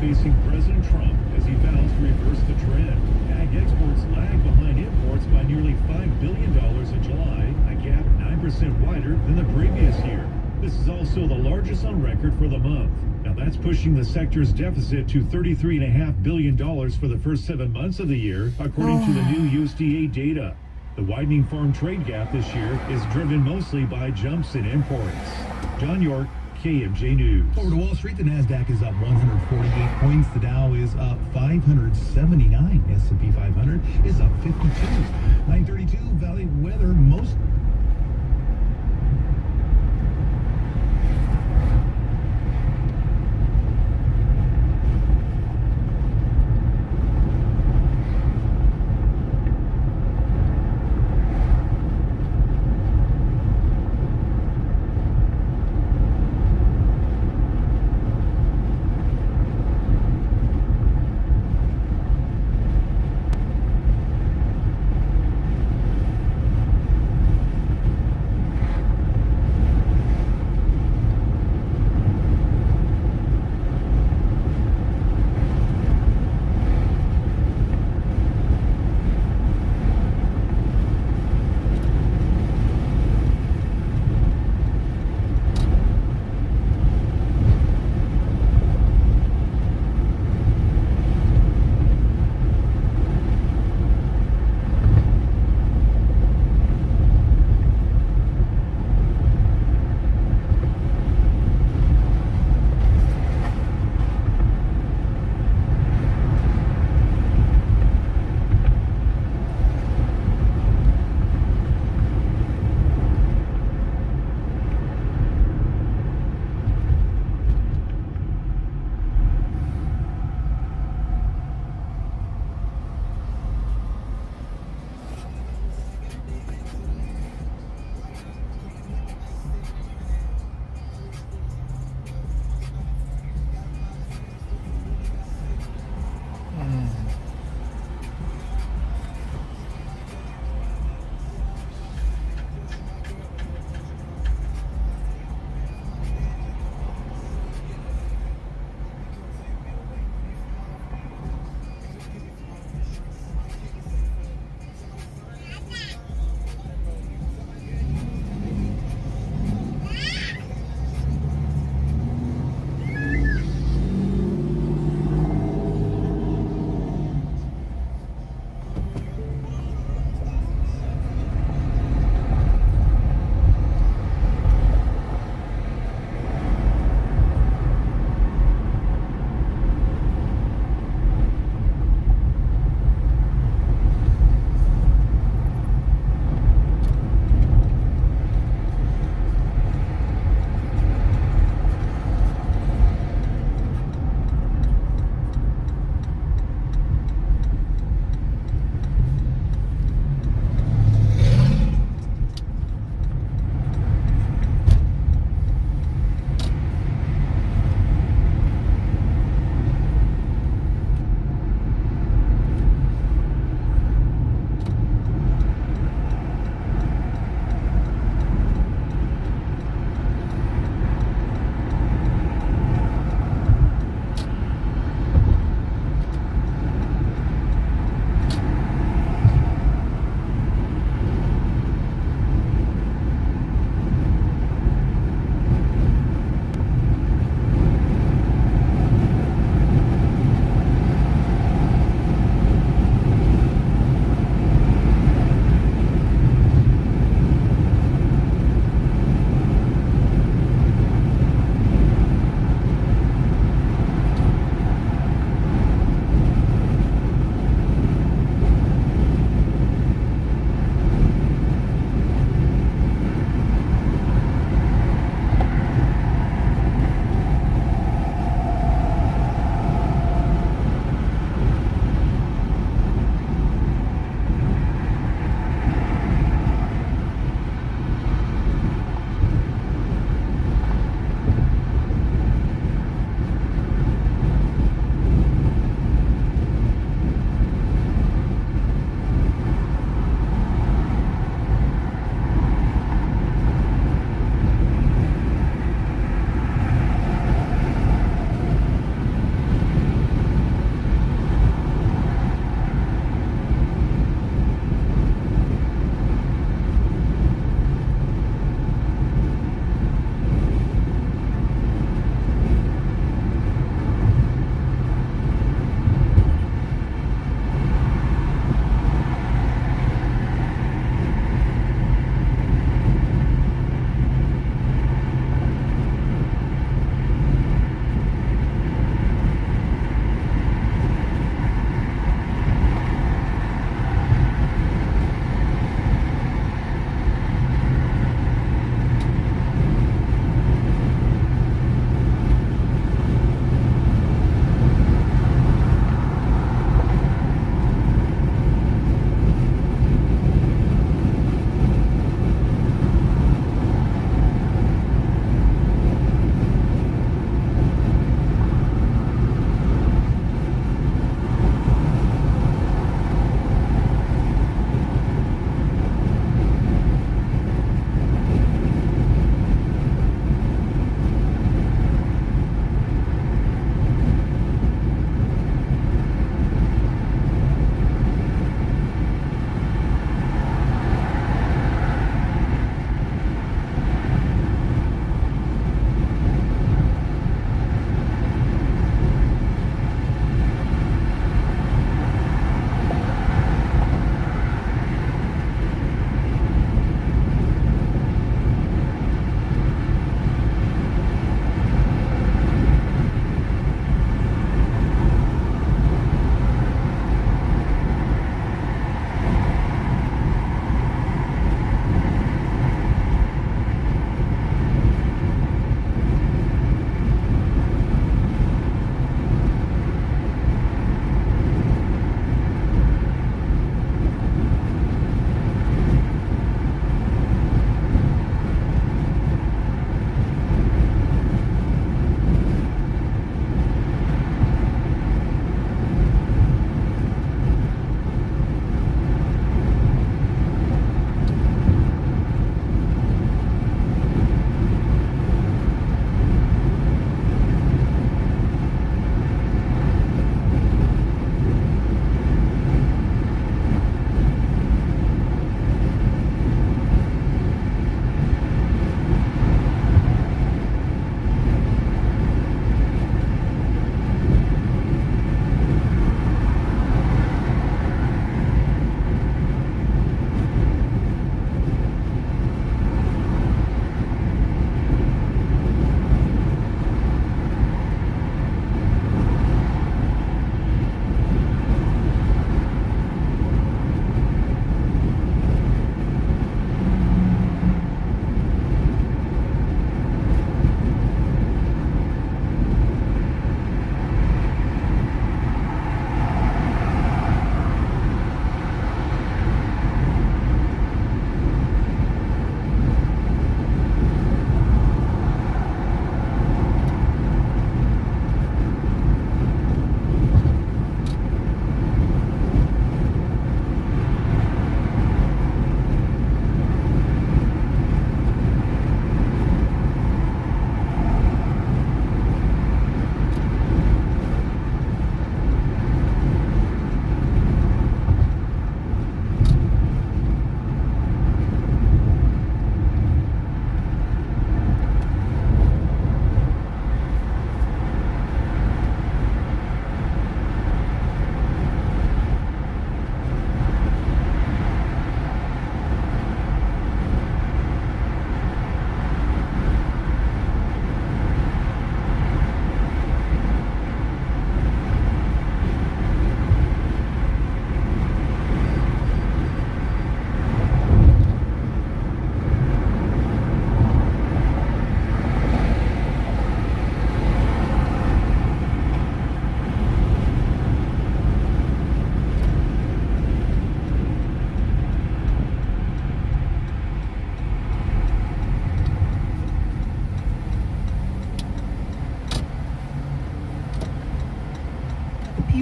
facing President Trump as he vows to reverse the trend. Ag exports lag behind imports by nearly $5 billion in July, a gap 9% wider than the previous year. This is also the largest on record for the month. Now that's pushing the sector's deficit to $33.5 billion for the first 7 months of the year, according to the new USDA data. The widening farm trade gap this year is driven mostly by jumps in imports. John York, KMJ News. Over to Wall Street, the Nasdaq is up 148 points. The Dow is up 579. S&P 500 is up 52. 932 Valley weather. Most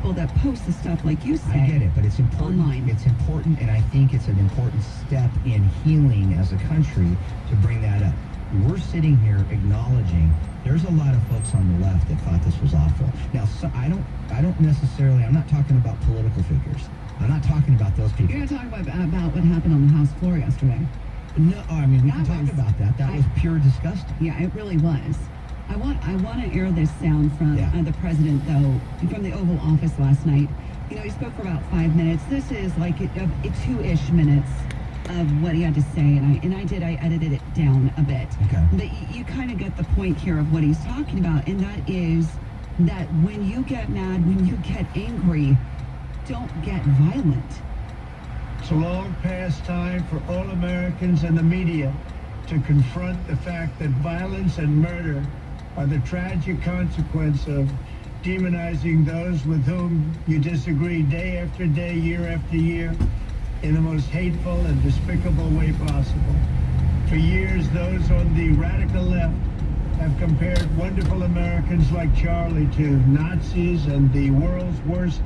people that post the stuff like you say. I get it, but it's important. Online. It's important, and I think it's an important step in healing as a country to bring that up. We're sitting here acknowledging there's a lot of folks on the left that thought this was awful. Now, so I don't necessarily, I'm not talking about political figures. I'm not talking about those people. You're going to talk about what happened on the House floor yesterday. No, I mean, we can That talk was- about that. That was pure disgusting. Yeah, it really was. I want to air this sound from Yeah. the president, though, from the Oval Office last night. You know, he spoke for about 5 minutes. This is like a 2-ish minutes of what he had to say, and I edited it down a bit. Okay. But you kind of get the point here of what he's talking about, and that is that when you get mad, when you get angry, don't get violent. It's a long past time for all Americans and the media to confront the fact that violence and murder are the tragic consequence of demonizing those with whom you disagree day after day, year after year, in the most hateful and despicable way possible. For years, those on the radical left have compared wonderful Americans like Charlie to Nazis and the world's worst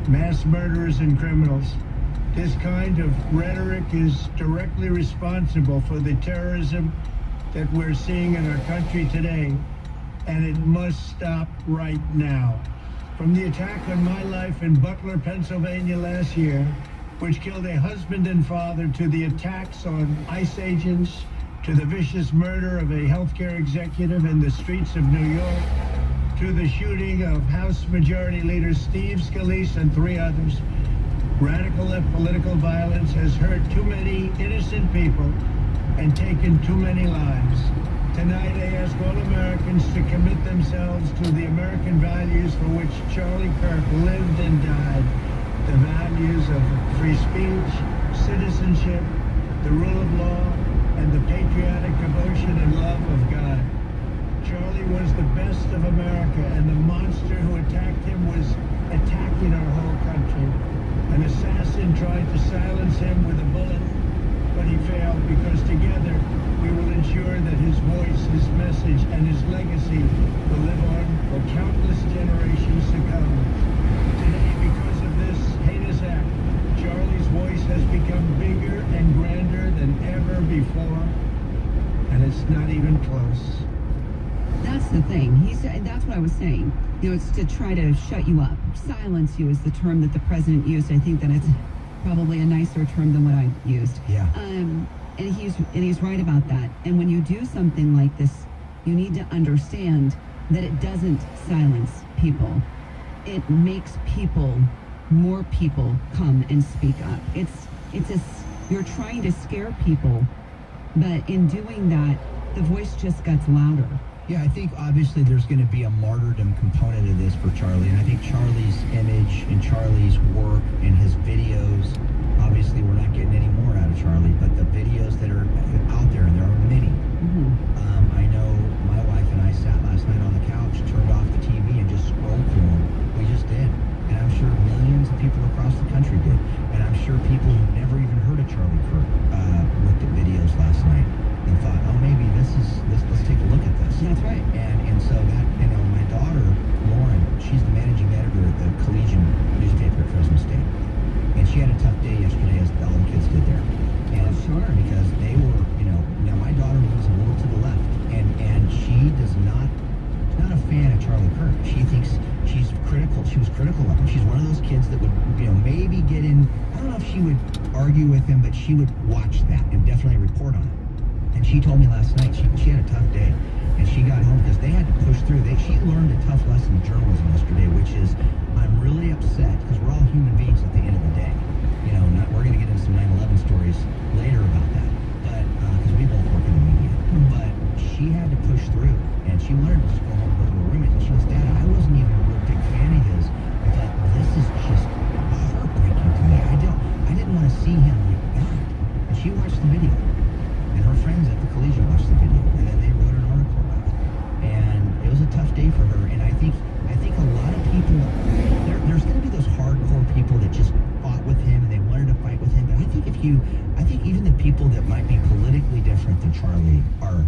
mass murderers and criminals. This kind of rhetoric is directly responsible for the terrorism that we're seeing in our country today, and it must stop right now. From the attack on my life in Butler, Pennsylvania last year, which killed a husband and father, to the attacks on ICE agents, to the vicious murder of a healthcare executive in the streets of New York, to the shooting of House Majority Leader Steve Scalise and 3 others, radical left political violence has hurt too many innocent people and taken too many lives. Tonight, I ask all Americans to commit themselves to the American values for which Charlie Kirk lived and died. The values of free speech, citizenship, the rule of law, and the patriotic devotion and love of God. Charlie was the best of America, and the monster who attacked him was attacking our whole country. An assassin tried to silence him with a bullet, but he failed, because together we will ensure that his voice, his message, and his legacy will live on for countless generations to come. Today, because of this heinous act, Charlie's voice has become bigger and grander than ever before, and it's not even close. That's the thing. That's what I was saying. You know, it's to try to shut you up. Silence you is the term that the president used. I think that it's probably a nicer term than what I used. Yeah. And he's right about that. And when you do something like this, you need to understand that it doesn't silence people. It makes more people come and speak up. You're trying to scare people, but in doing that, the voice just gets louder. Yeah, I think obviously there's going to be a martyrdom component of this for Charlie, and I think Charlie's image and Charlie's work and his videos, obviously we're not getting any more out of Charlie, but the videos that are out there, and there are many. I know my wife and I sat last night on the couch, turned off the TV, and just scrolled through them. We just did. And I'm sure millions of people across the country did. And I'm sure people who've never even heard of Charlie Kirk looked at videos last night and thought, oh, maybe let's take a look at this. That's right. And so that, my daughter, Lauren, she's the managing editor at the Collegian newspaper at Fresno State. And she had a tough day yesterday, as all the kids did there. And Sure. Because they were, now my daughter moves a little to the left, and she she's not a fan of Charlie Kirk. She thinks she's critical. She was critical of him. She's one of those kids that would, maybe get in, I don't know if she would argue with him, but she would watch that and definitely report on it. And she told me last night she had a tough day, and she got home because they had to push through. She learned a tough lesson in journalism yesterday, which is, I'm really upset because we're all human beings at the end of the day. We're going to get into some 9/11 stories later about that, but because we both work in the media. But she had to push through, and she learned to just go home with her roommate. And she goes, Dad, I wasn't even a real big fan of his, but this is just heartbreaking to me. I didn't want to see him like that. And she watched the video. And her friends at the Collegian watched the video, and then they wrote an article about it. And it was a tough day for her. And I think a lot of people, there's going to be those hardcore people that just fought with him and they wanted to fight with him. But I think even the people that might be politically different than Charlie are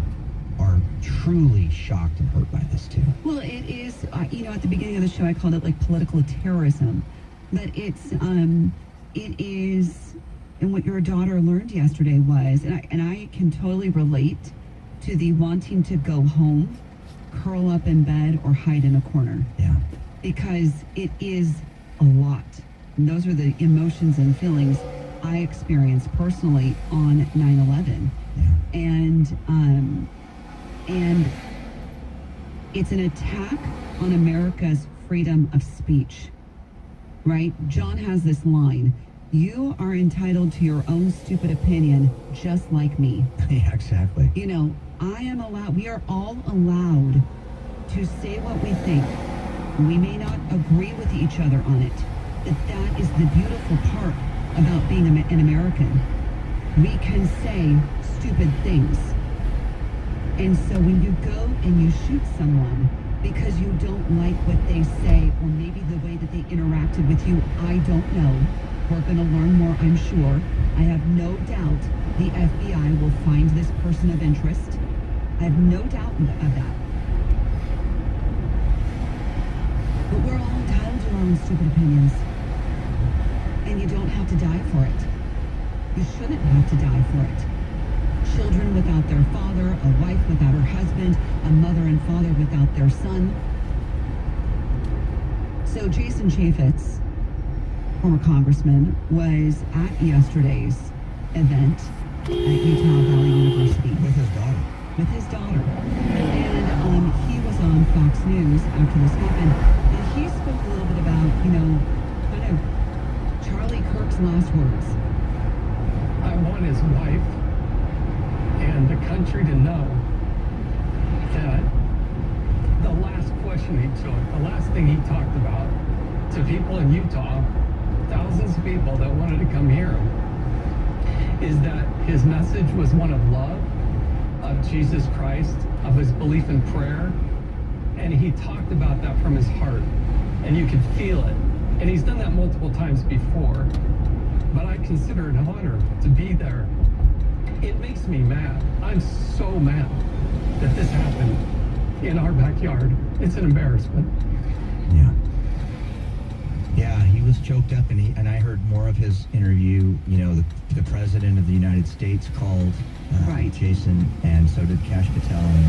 truly shocked and hurt by this too. Well, it is, at the beginning of the show, I called it like political terrorism. But it is, and what your daughter learned yesterday was, and I can totally relate to the wanting to go home, curl up in bed, or hide in a corner. Yeah. Because it is a lot. And those are the emotions and feelings I experienced personally on 9/11. Yeah. And it's an attack on America's freedom of speech, right? John has this line, "You are entitled to your own stupid opinion, just like me." Yeah, exactly. We are all allowed to say what we think. We may not agree with each other on it, but that is the beautiful part about being an American. We can say stupid things. And so when you go and you shoot someone because you don't like what they say, or maybe the way that they interacted with you, I don't know. We're going to learn more, I'm sure. I have no doubt the FBI will find this person of interest. I have no doubt of that. But we're all entitled to our own stupid opinions. And you don't have to die for it. You shouldn't have to die for it. Children without their father, a wife without her husband, a mother and father without their son. So Jason Chaffetz, former congressman, was at yesterday's event at Utah Valley University. With his daughter. With his daughter. And he was on Fox News after this happened. And he spoke a little bit about, kind of Charlie Kirk's last words. I want his wife and the country to know that the last question he took, the last thing he talked about to people in Utah, thousands of people that wanted to come hear him, is that his message was one of love, of Jesus Christ, of his belief in prayer, and he talked about that from his heart, and you could feel it. And he's done that multiple times before, but I consider it an honor to be there. It makes me mad. I'm so mad that this happened in our backyard. It's an embarrassment. Yeah. Yeah, he was choked up, and I heard more of his interview. The president of the United States called Right. Jason, and so did Kash Patel, and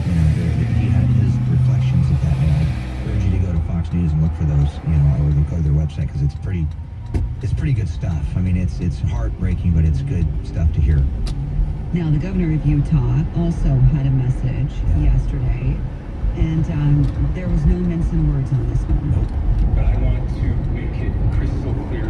he had his reflections of that. And I urge you to go to Fox News and look for those, or go to their website, because it's pretty good stuff. I mean, it's heartbreaking, but it's good stuff to hear. Now, the governor of Utah also had a message yesterday, and there was no mincing words on this one. Nope. But I want to make it crystal clear